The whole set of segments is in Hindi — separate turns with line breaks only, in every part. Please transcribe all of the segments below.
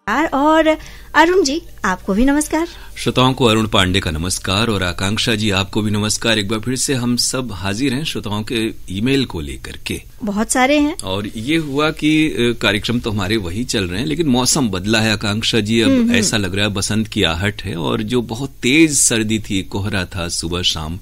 और अरुण जी आपको भी नमस्कार।
श्रोताओं को अरुण पांडे का नमस्कार और आकांक्षा जी आपको भी नमस्कार। एक बार फिर से हम सब हाजिर हैं श्रोताओं के ईमेल को लेकर के।
बहुत सारे हैं और
ये हुआ कि कार्यक्रम तो हमारे वही चल रहे हैं, लेकिन मौसम बदला है आकांक्षा जी। अब ऐसा लग रहा है बसंत की आहट है और जो बहुत तेज सर्दी थी, कोहरा था सुबह शाम,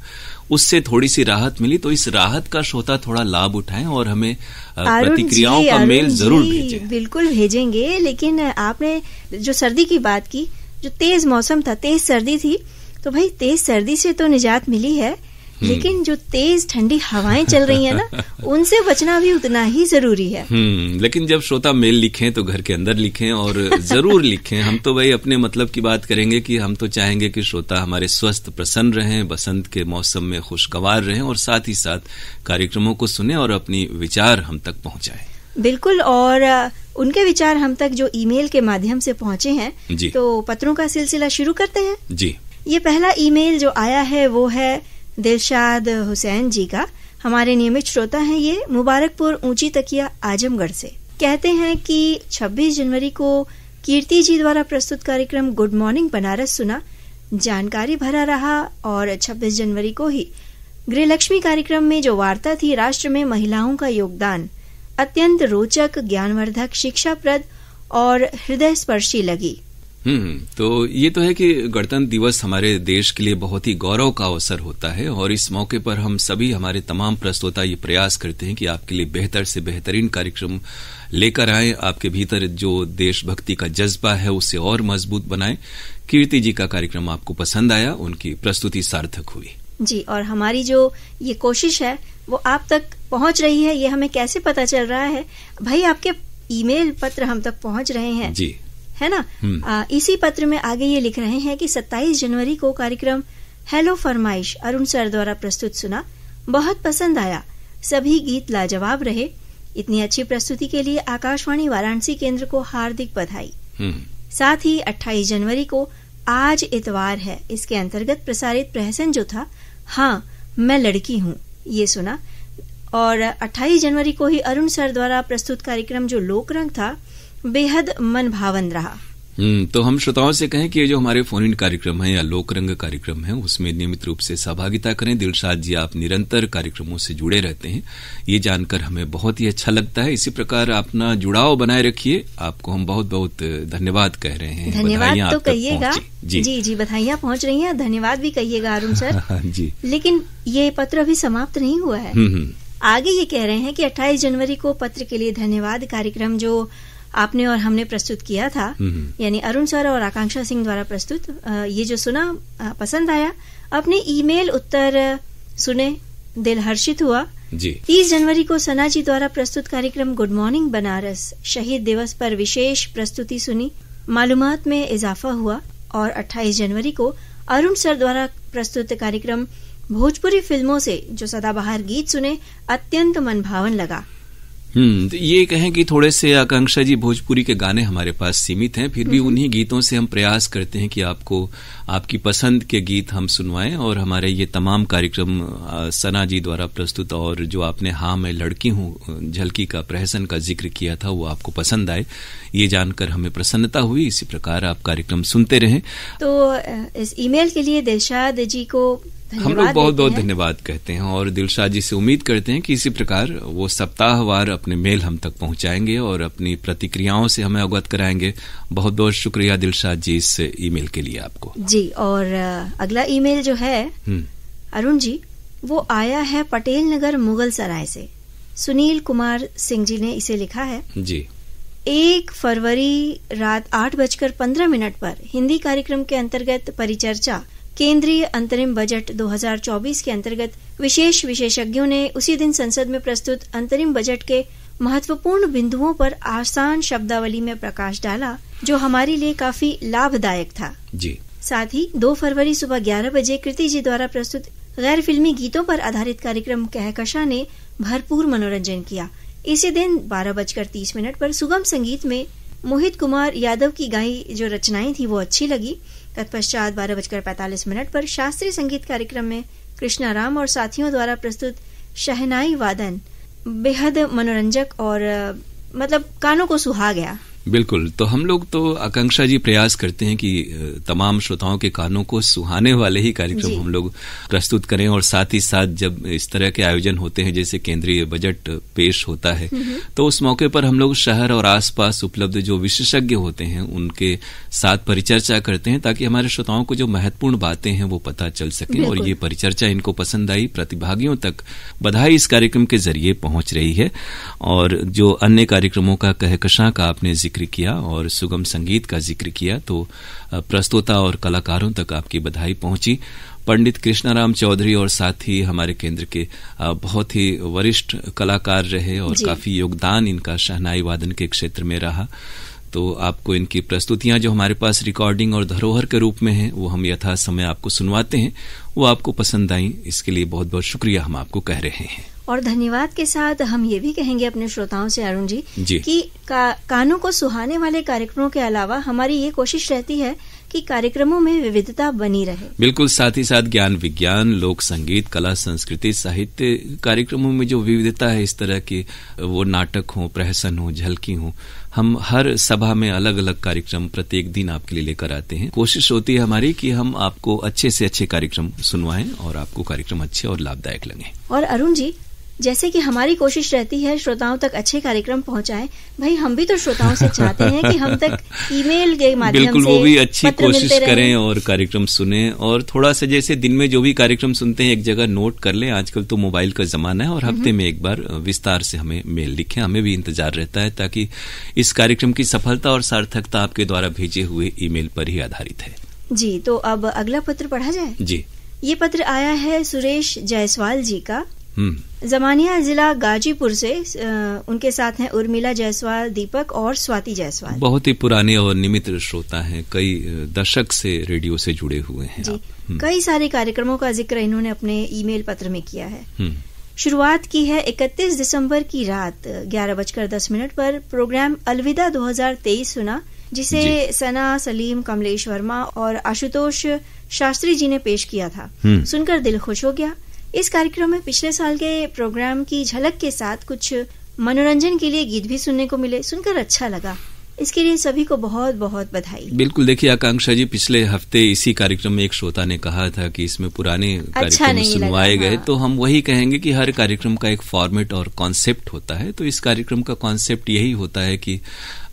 उससे थोड़ी सी राहत मिली। तो इस राहत का श्रोता थोड़ा लाभ उठाएं और हमें प्रतिक्रियाओं का मेल जरूर भेजें।
बिल्कुल भेजेंगे। लेकिन आपने जो सर्दी की बात की, जो तेज मौसम था, तेज सर्दी थी, तो भाई तेज सर्दी से तो निजात मिली है, लेकिन जो तेज ठंडी हवाएं चल रही है ना, उनसे बचना भी उतना ही जरूरी है।
लेकिन जब श्रोता मेल लिखें तो घर के अंदर लिखें और जरूर लिखें। हम तो भाई अपने मतलब की बात करेंगे कि हम तो चाहेंगे कि श्रोता हमारे स्वस्थ प्रसन्न रहें, बसंत के मौसम में खुशगवार रहें और साथ ही साथ कार्यक्रमों को सुने और अपनी विचार हम तक पहुंचाएं।
बिल्कुल। और उनके विचार हम तक जो ईमेल के माध्यम से पहुंचे हैं, तो पत्रों का सिलसिला शुरू करते हैं
जी।
ये पहला ईमेल जो आया है वो है दिलशाद हुसैन जी का। हमारे नियमित श्रोता हैं ये, मुबारकपुर ऊंची तकिया आजमगढ़ से। कहते हैं कि 26 जनवरी को कीर्ति जी द्वारा प्रस्तुत कार्यक्रम गुड मॉर्निंग बनारस सुना, जानकारी भरा रहा। और 26 जनवरी को ही गृहलक्ष्मी कार्यक्रम में जो वार्ता थी राष्ट्र में महिलाओं का योगदान, अत्यंत रोचक, ज्ञानवर्धक, शिक्षाप्रद और हृदय स्पर्शी लगी।
तो ये तो है कि गणतंत्र दिवस हमारे देश के लिए बहुत ही गौरव का अवसर होता है और इस मौके पर हम सभी, हमारे तमाम प्रस्तोता ये प्रयास करते हैं कि आपके लिए बेहतर से बेहतरीन कार्यक्रम लेकर आए, आपके भीतर जो देशभक्ति का जज्बा है उसे और मजबूत बनाएं। कीर्ति जी का कार्यक्रम आपको पसंद आया, उनकी प्रस्तुति सार्थक हुई
जी। और हमारी जो ये कोशिश है वो आप तक पहुंच रही है, ये हमें कैसे पता चल रहा है भाई? आपके ईमेल पत्र हम तक पहुंच रहे हैं
जी,
है ना। इसी पत्र में आगे ये लिख रहे हैं कि 27 जनवरी को कार्यक्रम हेलो फरमाइश अरुण सर द्वारा प्रस्तुत सुना, बहुत पसंद आया, सभी गीत लाजवाब रहे। इतनी अच्छी प्रस्तुति के लिए आकाशवाणी वाराणसी केंद्र को हार्दिक बधाई। साथ ही 28 जनवरी को आज इतवार है, इसके अंतर्गत प्रसारित प्रहसन जो था हाँ मैं लड़की हूँ, ये सुना। और 28 जनवरी को ही अरुण सर द्वारा प्रस्तुत कार्यक्रम जो लोकरंग था बेहद मन भावन रहा।
तो हम श्रोताओं से कहें कि ये जो हमारे फोन इन कार्यक्रम है या लोकरंग कार्यक्रम है उसमें नियमित रूप से सहभागिता करें। दिलशाद जी, आप निरंतर कार्यक्रमों से जुड़े रहते हैं, ये जानकर हमें बहुत ही अच्छा लगता है। इसी प्रकार अपना जुड़ाव बनाए रखिए। आपको हम बहुत बहुत धन्यवाद कह रहे हैं।
धन्यवाद तो कहिएगा जी, बधाइयाँ पहुंच रही हैं, धन्यवाद भी कहिएगा अरुण सर
जी।
लेकिन ये पत्र अभी समाप्त नहीं हुआ है। आगे ये कह रहे हैं कि 28 जनवरी को पत्र के लिए धन्यवाद। कार्यक्रम जो आपने और हमने प्रस्तुत किया था, यानी अरुण सर और आकांक्षा सिंह द्वारा प्रस्तुत, ये जो सुना पसंद आया। अपने ईमेल उत्तर सुने, दिल हर्षित हुआ
जी।
30 जनवरी को सना जी द्वारा प्रस्तुत कार्यक्रम गुड मॉर्निंग बनारस, शहीद दिवस पर विशेष प्रस्तुति सुनी, मालूमात में इजाफा हुआ। और 28 जनवरी को अरुण सर द्वारा प्रस्तुत कार्यक्रम भोजपुरी फिल्मों से जो सदाबहार गीत सुने, अत्यंत मनभावन लगा।
तो ये कहें कि थोड़े से आकांक्षा जी भोजपुरी के गाने हमारे पास सीमित हैं, फिर भी उन्हीं गीतों से हम प्रयास करते हैं कि आपको आपकी पसंद के गीत हम सुनवाएं। और हमारे ये तमाम कार्यक्रम सना जी द्वारा प्रस्तुत और जो आपने हाँ मैं लड़की हूँ झलकी का प्रहसन का जिक्र किया था वो आपको पसंद आए, ये जानकर हमें प्रसन्नता हुई। इसी प्रकार आप कार्यक्रम सुनते रहें।
तो इस ईमेल के लिए दिलशाद जी को
हम लोग बहुत बहुत धन्यवाद कहते हैं और दिलशाद जी से उम्मीद करते हैं कि इसी प्रकार वो सप्ताहवार अपने मेल हम तक पहुंचाएंगे और अपनी प्रतिक्रियाओं से हमें अवगत कराएंगे। बहुत बहुत शुक्रिया दिलशाद जी इस ईमेल के लिए आपको
जी। और अगला ईमेल जो है अरुण जी, वो आया है पटेल नगर मुगल सराय से। सुनील कुमार सिंह जी ने इसे लिखा है
जी।
1 फरवरी रात 8:15 पर हिंदी कार्यक्रम के अंतर्गत परिचर्चा केंद्रीय अंतरिम बजट 2024 के अंतर्गत विशेष विशेषज्ञों ने उसी दिन संसद में प्रस्तुत अंतरिम बजट के महत्वपूर्ण बिंदुओं पर आसान शब्दावली में प्रकाश डाला, जो हमारे लिए काफी लाभदायक था
जी।
साथ ही 2 फरवरी सुबह 11 बजे कृति जी द्वारा प्रस्तुत गैर फिल्मी गीतों पर आधारित कार्यक्रम कहकशा ने भरपूर मनोरंजन किया। इसी दिन 12:30 पर सुगम संगीत में मोहित कुमार यादव की गाई जो रचनाएं थी वो अच्छी लगी। तत्पश्चात 12:45 पर शास्त्रीय संगीत कार्यक्रम में कृष्णा राम और साथियों द्वारा प्रस्तुत शहनाई वादन बेहद मनोरंजक और मतलब कानों को सुहा गया।
बिल्कुल। तो हम लोग तो आकांक्षा जी प्रयास करते हैं कि तमाम श्रोताओं के कानों को सुहाने वाले ही कार्यक्रम हम लोग प्रस्तुत करें, और साथ ही साथ जब इस तरह के आयोजन होते हैं जैसे केंद्रीय बजट पेश होता है तो उस मौके पर हम लोग शहर और आसपास उपलब्ध जो विशेषज्ञ होते हैं उनके साथ परिचर्चा करते हैं ताकि हमारे श्रोताओं को जो महत्वपूर्ण बातें हैं वो पता चल सके। और ये परिचर्चा इनको पसंद आई, प्रतिभागियों तक बधाई इस कार्यक्रम के जरिए पहुंच रही है। और जो अन्य कार्यक्रमों का कहकशां का आपने जिक्र किया और सुगम संगीत का जिक्र किया, तो प्रस्तोता और कलाकारों तक आपकी बधाई पहुंची। पंडित कृष्णाराम चौधरी और साथ ही हमारे केंद्र के बहुत ही वरिष्ठ कलाकार रहे और काफी योगदान इनका शहनाई वादन के क्षेत्र में रहा। तो आपको इनकी प्रस्तुतियां जो हमारे पास रिकॉर्डिंग और धरोहर के रूप में हैं वो हम यथा समय आपको सुनवाते हैं, वो आपको पसंद आई, इसके लिए बहुत बहुत शुक्रिया हम आपको कह रहे हैं।
और धन्यवाद के साथ हम ये भी कहेंगे अपने श्रोताओं से अरुण जी कि कानों को सुहाने वाले कार्यक्रमों के अलावा हमारी ये कोशिश रहती है कि कार्यक्रमों में विविधता बनी रहे। बिल्कुल,
साथ ही साथ ज्ञान विज्ञान, लोक संगीत, कला संस्कृति, साहित्य कार्यक्रमों में जो विविधता है, इस तरह की वो नाटक हो, प्रहसन हो, झलकी हो, हम हर सभा में अलग अलग कार्यक्रम प्रत्येक दिन आपके लिए लेकर आते हैं। कोशिश होती है हमारी कि हम आपको अच्छे से अच्छे कार्यक्रम सुनवाएं और आपको कार्यक्रम अच्छे और लाभदायक लगे।
और अरुण जी, जैसे कि हमारी कोशिश रहती है श्रोताओं तक अच्छे कार्यक्रम पहुंचाएं, भाई हम भी तो श्रोताओं से चाहते हैं कि हम तक ईमेल के माध्यम से
बिल्कुल वो भी अच्छी कोशिश करें और कार्यक्रम सुने, और थोड़ा सा जैसे दिन में जो भी कार्यक्रम सुनते हैं एक जगह नोट कर लें। आजकल तो मोबाइल का जमाना है, और हफ्ते में एक बार विस्तार से हमें मेल लिखें, हमें भी इंतजार रहता है, ताकि इस कार्यक्रम की सफलता और सार्थकता आपके द्वारा भेजे हुए ईमेल पर ही आधारित है।
जी, तो अब अगला पत्र पढ़ा जाए।
जी,
ये पत्र आया है सुरेश जायसवाल जी का, जमानिया जिला गाजीपुर से। उनके साथ हैं उर्मिला जायसवाल, दीपक और स्वाति जायसवाल।
बहुत ही पुराने और नियमित श्रोता हैं, कई दशक से रेडियो से जुड़े हुए हैं
जी। कई सारे कार्यक्रमों का जिक्र इन्होंने अपने ईमेल पत्र में किया है। शुरुआत की है 31 दिसंबर की रात 11:10 पर प्रोग्राम अलविदा 2023 सुना, जिसे सना, सलीम, कमलेश वर्मा और आशुतोष शास्त्री जी ने पेश किया था। सुनकर दिल खुश हो गया। इस कार्यक्रम में पिछले साल के प्रोग्राम की झलक के साथ कुछ मनोरंजन के लिए गीत भी सुनने को मिले, सुनकर अच्छा लगा। इसके लिए सभी को बहुत बहुत बधाई।
बिल्कुल, देखिए आकांक्षा जी, पिछले हफ्ते इसी कार्यक्रम में एक श्रोता ने कहा था कि इसमें पुराने कार्यक्रम सुनवाए गए, तो हम वही कहेंगे कि हर कार्यक्रम का एक फॉर्मेट और कॉन्सेप्ट होता है। तो इस कार्यक्रम का कॉन्सेप्ट यही होता है कि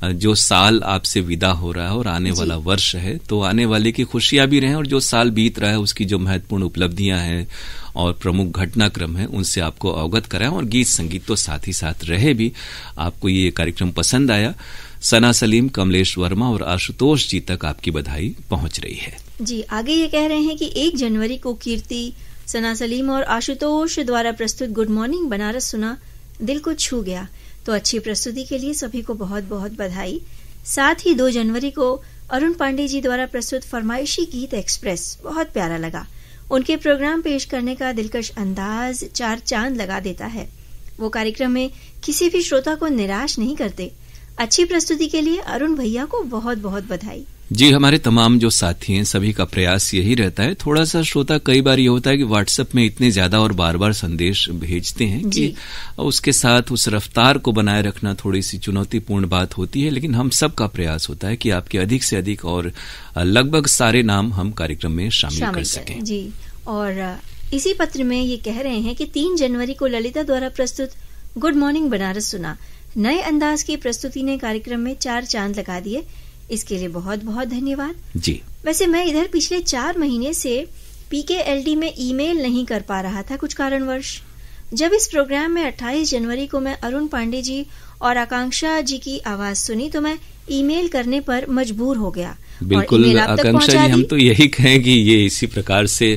जो साल आपसे विदा हो रहा है और आने वाला वर्ष है, तो आने वाले की खुशियां भी रहें, और जो साल बीत रहा है उसकी जो महत्वपूर्ण उपलब्धियां हैं और प्रमुख घटनाक्रम है उनसे आपको अवगत कराएं, और गीत संगीत तो साथ ही साथ रहे भी। आपको ये कार्यक्रम पसंद आया, सना, सलीम, कमलेश वर्मा और आशुतोष जी तक आपकी बधाई पहुंच रही है।
जी, आगे ये कह रहे हैं कि 1 जनवरी को कीर्ति, सना, सलीम और आशुतोष द्वारा प्रस्तुत गुड मॉर्निंग बनारस सुना, दिल को छू गया। तो अच्छी प्रस्तुति के लिए सभी को बहुत बहुत बधाई। साथ ही 2 जनवरी को अरुण पांडे जी द्वारा प्रस्तुत फरमाइशी गीत एक्सप्रेस बहुत प्यारा लगा। उनके प्रोग्राम पेश करने का दिलकश अंदाज 4 चांद लगा देता है। वो कार्यक्रम में किसी भी श्रोता को निराश नहीं करते। अच्छी प्रस्तुति के लिए अरुण भैया को बहुत बहुत बधाई।
जी, हमारे तमाम जो साथी हैं सभी का प्रयास यही रहता है। थोड़ा सा श्रोता कई बार ये होता है कि व्हाट्सएप में इतने ज्यादा और बार बार संदेश भेजते हैं कि उसके साथ उस रफ्तार को बनाए रखना थोड़ी सी चुनौतीपूर्ण बात होती है, लेकिन हम सब का प्रयास होता है कि आपके अधिक से अधिक और लगभग सारे नाम हम कार्यक्रम में शामिल कर सकें।
जी, और इसी पत्र में ये कह रहे हैं कि 3 जनवरी को ललिता द्वारा प्रस्तुत गुड मॉर्निंग बनारस सुना, नए अंदाज की प्रस्तुति ने कार्यक्रम में 4 चांद लगा दिए। इसके लिए बहुत बहुत धन्यवाद।
जी,
वैसे मैं इधर पिछले 4 महीने से PKLD में ईमेल नहीं कर पा रहा था कुछ कारणवश। जब इस प्रोग्राम में 28 जनवरी को मैं अरुण पांडे जी और आकांक्षा जी की आवाज सुनी तो मैं ईमेल करने पर मजबूर हो गया।
बिल्कुल आकांक्षा जी, हम तो यही कहें कि ये इसी प्रकार से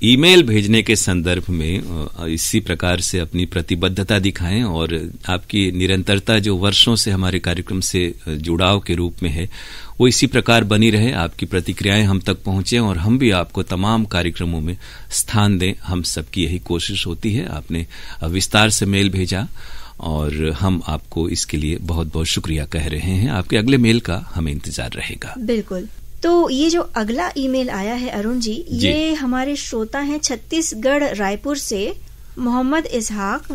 ईमेल भेजने के संदर्भ में इसी प्रकार से अपनी प्रतिबद्धता दिखाएं, और आपकी निरंतरता जो वर्षों से हमारे कार्यक्रम से जुड़ाव के रूप में है वो इसी प्रकार बनी रहे। आपकी प्रतिक्रियाएं हम तक पहुंचे और हम भी आपको तमाम कार्यक्रमों में स्थान दें, हम सबकी यही कोशिश होती है। आपने विस्तार से मेल भेजा और हम आपको इसके लिए बहुत बहुत शुक्रिया कह रहे हैं। आपके अगले मेल का हमें इंतजार रहेगा।
बिल्कुल। तो ये जो अगला ईमेल आया है अरुण जी, ये हमारे श्रोता हैं छत्तीसगढ़ रायपुर से मोहम्मद इसहाक,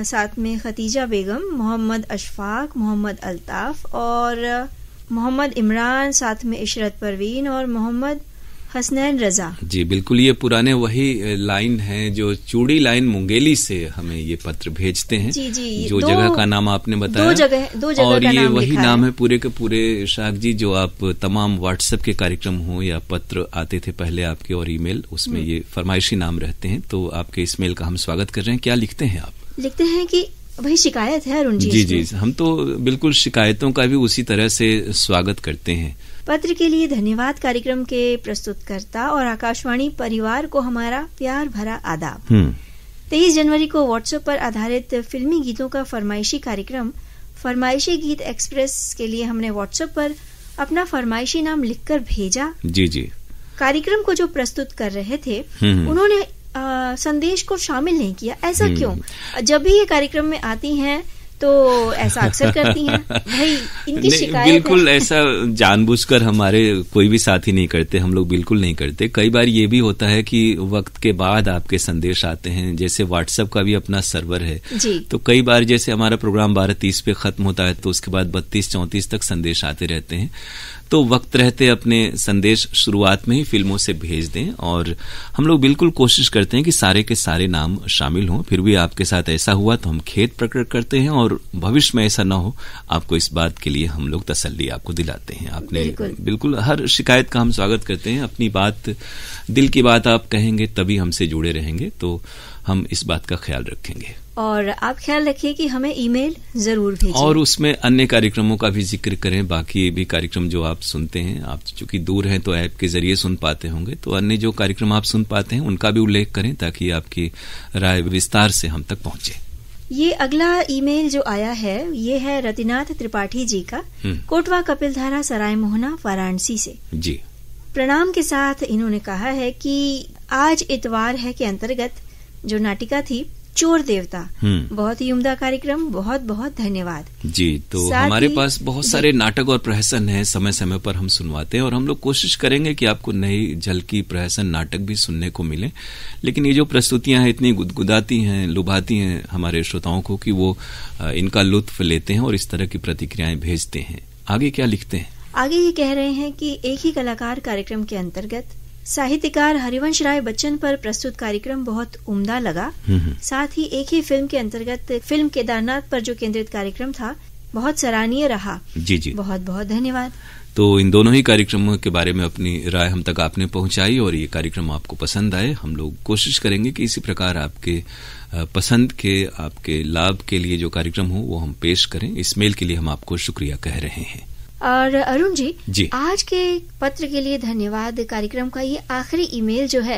साथ में खतीजा बेगम, मोहम्मद अशफाक, मोहम्मद अल्ताफ और मोहम्मद इमरान, साथ में इशरत परवीन और मोहम्मद हसनैन रजा।
जी बिल्कुल, ये पुराने वही लाइन हैं जो चूड़ी लाइन मुंगेली से हमें ये पत्र भेजते हैं।
जी जी,
जो जगह का नाम आपने बताया,
दो जगह
और
का
ये
नाम
वही
लिखा
नाम
है।
है पूरे के पूरे शाख जी, जो आप तमाम व्हाट्सएप के कार्यक्रम हो या पत्र आते थे पहले आपके और ईमेल, उसमें ये फरमाइशी नाम रहते हैं। तो आपके इस मेल का हम स्वागत कर रहे हैं। क्या लिखते हैं आप?
लिखते हैं कि वही शिकायत है अरुण जी।
जी जी, हम तो बिल्कुल शिकायतों का भी उसी तरह से स्वागत करते हैं।
पत्र के लिए धन्यवाद। कार्यक्रम के प्रस्तुतकर्ता और आकाशवाणी परिवार को हमारा प्यार भरा आदाब। 23 जनवरी को व्हाट्सएप पर आधारित फिल्मी गीतों का फरमाइशी कार्यक्रम फरमाइशी गीत एक्सप्रेस के लिए हमने व्हाट्सएप पर अपना फरमाइशी नाम लिखकर भेजा।
जी जी,
कार्यक्रम को जो प्रस्तुत कर रहे थे उन्होंने संदेश को शामिल नहीं किया। ऐसा क्यों? जब भी ये कार्यक्रम में आती हैं तो ऐसा अक्सर करती हैं। भाई इनकी शिकायत
बिल्कुल
है।
ऐसा जानबूझकर हमारे कोई भी साथी नहीं करते, हम लोग बिल्कुल नहीं करते। कई बार ये भी होता है कि वक्त के बाद आपके संदेश आते हैं, जैसे व्हाट्सएप का भी अपना सर्वर है
जी।
तो कई बार जैसे हमारा प्रोग्राम 12:30 पे खत्म होता है तो उसके बाद 32-34 तक संदेश आते रहते हैं। तो वक्त रहते अपने संदेश शुरुआत में ही फिल्मों से भेज दें, और हम लोग बिल्कुल कोशिश करते हैं कि सारे के सारे नाम शामिल हों। फिर भी आपके साथ ऐसा हुआ तो हम खेद प्रकट करते हैं, और भविष्य में ऐसा ना हो आपको इस बात के लिए हम लोग तसल्ली आपको दिलाते हैं। आपने बिल्कुल हर शिकायत का हम स्वागत करते हैं। अपनी बात, दिल की बात आप कहेंगे तभी हमसे जुड़े रहेंगे, तो हम इस बात का ख्याल रखेंगे।
और आप ख्याल रखिए कि हमें ईमेल जरूर भेजिए,
और उसमें अन्य कार्यक्रमों का भी जिक्र करें। बाकी भी कार्यक्रम जो आप सुनते हैं, आप चूंकि दूर हैं तो ऐप के जरिए सुन पाते होंगे, तो अन्य जो कार्यक्रम आप सुन पाते हैं उनका भी उल्लेख करें ताकि आपकी राय विस्तार से हम तक पहुंचे।
ये अगला ईमेल जो आया है ये है रतिनाथ त्रिपाठी जी का, कोटवा कपिलधारा सराय मोहना वाराणसी से।
जी,
प्रणाम के साथ इन्होंने कहा है कि आज इतवार है के अंतर्गत जो नाटिका थी चोर देवता, बहुत ही उम्दा कार्यक्रम, बहुत बहुत धन्यवाद।
जी, तो हमारे पास बहुत सारे नाटक और प्रहसन हैं, समय समय पर हम सुनवाते हैं, और हम लोग कोशिश करेंगे कि आपको नई झलकी प्रहसन नाटक भी सुनने को मिले। लेकिन ये जो प्रस्तुतियां हैं इतनी गुदगुदाती हैं, लुभाती हैं हमारे श्रोताओं को कि वो इनका लुत्फ लेते हैं और इस तरह की प्रतिक्रियाएं भेजते हैं। आगे क्या लिखते हैं? आगे
ये कह रहे हैं कि एक ही कलाकार कार्यक्रम के अंतर्गत साहित्यकार हरिवंश राय बच्चन पर प्रस्तुत कार्यक्रम बहुत उम्दा लगा। साथ ही एक ही फिल्म के अंतर्गत फिल्म केदारनाथ पर जो केंद्रित कार्यक्रम था बहुत सराहनीय रहा।
जी जी,
बहुत बहुत धन्यवाद।
तो इन दोनों ही कार्यक्रमों के बारे में अपनी राय हम तक आपने पहुंचाई, और ये कार्यक्रम आपको पसंद आए। हम लोग कोशिश करेंगे कि इसी प्रकार आपके पसंद के, आपके लाभ के लिए जो कार्यक्रम हो वो हम पेश करें। इस मेल के लिए हम आपको शुक्रिया कह रहे हैं।
और अरुण जी, आज के पत्र के लिए धन्यवाद। कार्यक्रम का ये आखिरी ईमेल जो है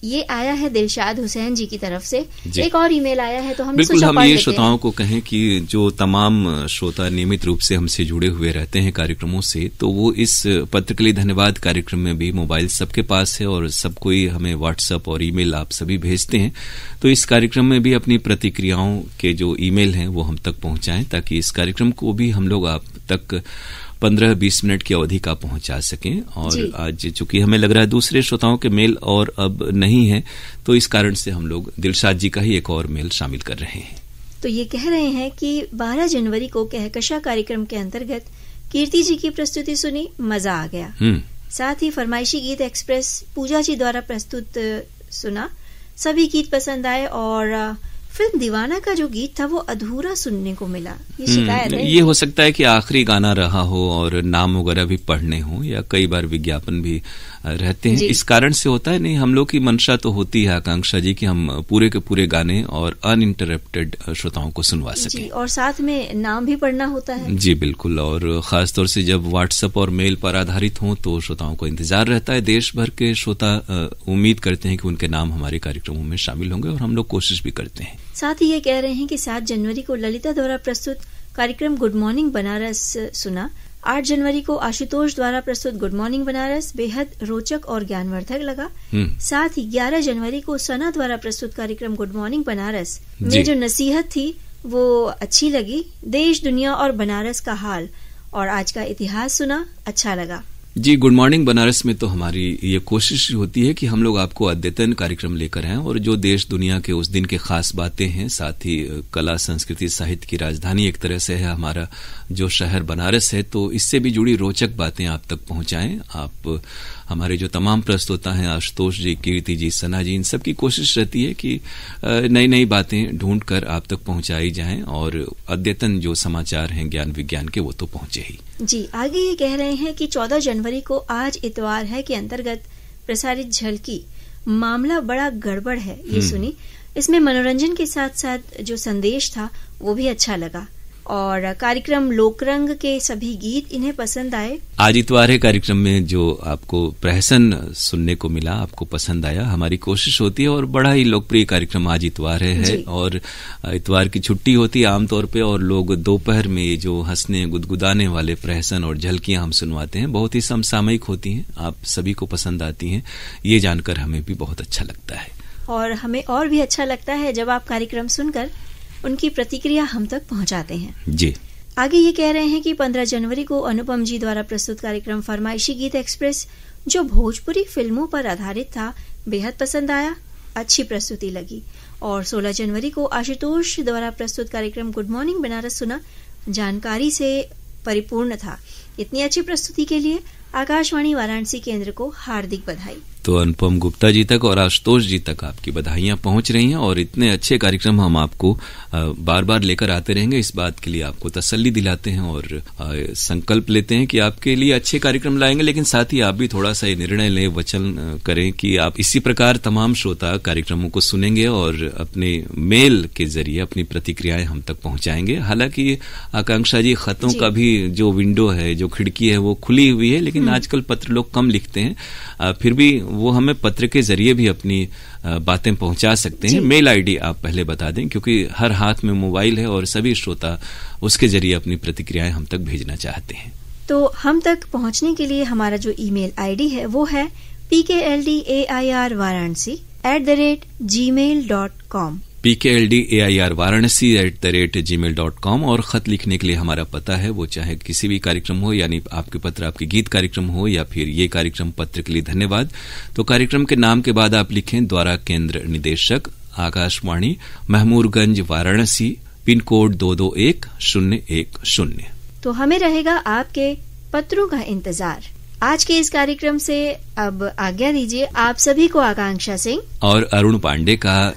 ये आया है दिलशाद हुसैन जी की तरफ से। एक और ईमेल आया है तो हमने
बिल्कुल हम ये श्रोताओं को कहें कि जो तमाम श्रोता नियमित रूप से हमसे जुड़े हुए रहते हैं कार्यक्रमों से, तो वो इस पत्र के लिए धन्यवाद कार्यक्रम में भी मोबाइल सबके पास है और सब कोई हमें व्हाट्सएप और ईमेल आप सभी भेजते हैं। तो इस कार्यक्रम में भी अपनी प्रतिक्रियाओं के जो ईमेल हैं वो हम तक पहुंचाएं, ताकि इस कार्यक्रम को भी हम लोग आप तक 15-20 मिनट की अवधि का पहुंचा सकें। और आज चूंकि हमें लग रहा है दूसरे श्रोताओं के मेल और अब नहीं है, तो इस कारण से हम लोग दिलशाद जी का ही एक और मेल शामिल कर रहे हैं।
तो ये कह रहे हैं कि 12 जनवरी को कहकशा कार्यक्रम के अंतर्गत कीर्ति जी की प्रस्तुति सुनी, मजा आ गया। साथ ही फरमाइशी गीत एक्सप्रेस पूजा जी द्वारा प्रस्तुत सुना, सभी गीत पसंद आए, और फिल्म दीवाना का जो गीत था वो अधूरा सुनने को मिला। ये शिकायत है।
ये हो सकता है कि आखिरी गाना रहा हो और नाम वगैरह भी पढ़ने हो, या कई बार विज्ञापन भी रहते हैं, इस कारण से होता है। नहीं, हम लोग की मंशा तो होती है आकांक्षा जी कि हम पूरे के पूरे गाने और अनइंटरप्टेड श्रोताओं को सुनवा सकें, और
साथ में नाम भी पढ़ना होता है।
जी बिल्कुल, और खासतौर से जब व्हाट्सएप और मेल पर आधारित हों तो श्रोताओं को इंतजार रहता है। देश भर के श्रोता उम्मीद करते हैं कि उनके नाम हमारे कार्यक्रमों में शामिल होंगे, और हम लोग कोशिश भी करते हैं।
साथ ही ये कह रहे हैं कि 7 जनवरी को ललिता द्वारा प्रस्तुत कार्यक्रम गुड मॉर्निंग बनारस सुना। 8 जनवरी को आशुतोष द्वारा प्रस्तुत गुड मॉर्निंग बनारस बेहद रोचक और ज्ञानवर्धक लगा। साथ ही 11 जनवरी को सना द्वारा प्रस्तुत कार्यक्रम गुड मॉर्निंग बनारस में जो नसीहत थी वो अच्छी लगी। देश, दुनिया और बनारस का हाल और आज का इतिहास सुना, अच्छा लगा।
जी, गुड मॉर्निंग बनारस में तो हमारी ये कोशिश होती है कि हम लोग आपको अद्यतन कार्यक्रम लेकर आएं और जो देश दुनिया के उस दिन के खास बातें हैं, साथ ही कला संस्कृति साहित्य की राजधानी एक तरह से है हमारा जो शहर बनारस है, तो इससे भी जुड़ी रोचक बातें आप तक पहुंचाएं। आप हमारे जो तमाम प्रस्तोता हैं, आशुतोष जी, कीर्ति जी, सना जी, इन सब की कोशिश रहती है कि नई नई बातें ढूंढकर आप तक पहुंचाई जाएं और अद्यतन जो समाचार हैं ज्ञान विज्ञान के वो तो पहुंचे ही।
जी, आगे ये कह रहे हैं कि 14 जनवरी को आज इतवार है के अंतर्गत प्रसारित झलकी मामला बड़ा गड़बड़ है, ये सुनी। इसमें मनोरंजन के साथ साथ जो संदेश था वो भी अच्छा लगा और कार्यक्रम लोकरंग के सभी गीत इन्हें पसंद आए।
आज इतवार है कार्यक्रम में जो आपको प्रहसन सुनने को मिला, आपको पसंद आया। हमारी कोशिश होती है और बड़ा ही लोकप्रिय कार्यक्रम आज इतवार है और इतवार की छुट्टी होती है आमतौर पे और लोग दोपहर में ये जो हंसने गुदगुदाने वाले प्रहसन और झलकियां हम सुनवाते हैं, बहुत ही समसामयिक होती हैं, आप सभी को पसंद आती हैं। ये जानकर हमें भी बहुत अच्छा लगता है
और हमें और भी अच्छा लगता है जब आप कार्यक्रम सुनकर उनकी प्रतिक्रिया हम तक पहुंचाते हैं।
जी,
आगे ये कह रहे हैं कि 15 जनवरी को अनुपम जी द्वारा प्रस्तुत कार्यक्रम फरमाइशी गीत एक्सप्रेस जो भोजपुरी फिल्मों पर आधारित था बेहद पसंद आया, अच्छी प्रस्तुति लगी। और 16 जनवरी को आशुतोष द्वारा प्रस्तुत कार्यक्रम गुड मॉर्निंग बनारस सुना, जानकारी से परिपूर्ण था। इतनी अच्छी प्रस्तुति के लिए आकाशवाणी वाराणसी केंद्र को हार्दिक बधाई।
तो अनुपम गुप्ता जी तक और आशुतोष जी तक आपकी बधाइयां पहुंच रही हैं और इतने अच्छे कार्यक्रम हम आपको बार बार लेकर आते रहेंगे। इस बात के लिए आपको तसल्ली दिलाते हैं और संकल्प लेते हैं कि आपके लिए अच्छे कार्यक्रम लाएंगे, लेकिन साथ ही आप भी थोड़ा सा ये निर्णय लें, वचन करें कि आप इसी प्रकार तमाम श्रोता कार्यक्रमों को सुनेंगे और अपने मेल के जरिए अपनी प्रतिक्रियाएं हम तक पहुंचाएंगे। हालांकि आकांक्षा जी, खतों का भी जो विंडो है, जो खिड़की है, वो खुली हुई है, लेकिन आजकल पत्र लोग कम लिखते हैं, फिर भी वो हमें पत्र के जरिए भी अपनी बातें पहुंचा सकते हैं। मेल आईडी आप पहले बता दें, क्योंकि हर हाथ में मोबाइल है और सभी श्रोता उसके जरिए अपनी प्रतिक्रियाएं हम तक भेजना चाहते हैं।
तो हम तक पहुंचने के लिए हमारा जो ईमेल आईडी है वो है pkldairvaranasi@gmail.com
pkldairvaranasi@gmail.com और खत लिखने के लिए हमारा पता है, वो चाहे किसी भी कार्यक्रम हो, यानी आपके पत्र आपके गीत कार्यक्रम हो या फिर ये कार्यक्रम पत्र के लिए धन्यवाद, तो कार्यक्रम के नाम के बाद आप लिखें द्वारा केंद्र निदेशक आकाशवाणी महमूरगंज वाराणसी पिन कोड 221010।
तो हमें रहेगा आपके पत्रों का इंतजार। आज के इस कार्यक्रम से अब आज्ञा दीजिए। आप सभी को आकांक्षा सिंह
और अरुण पांडे का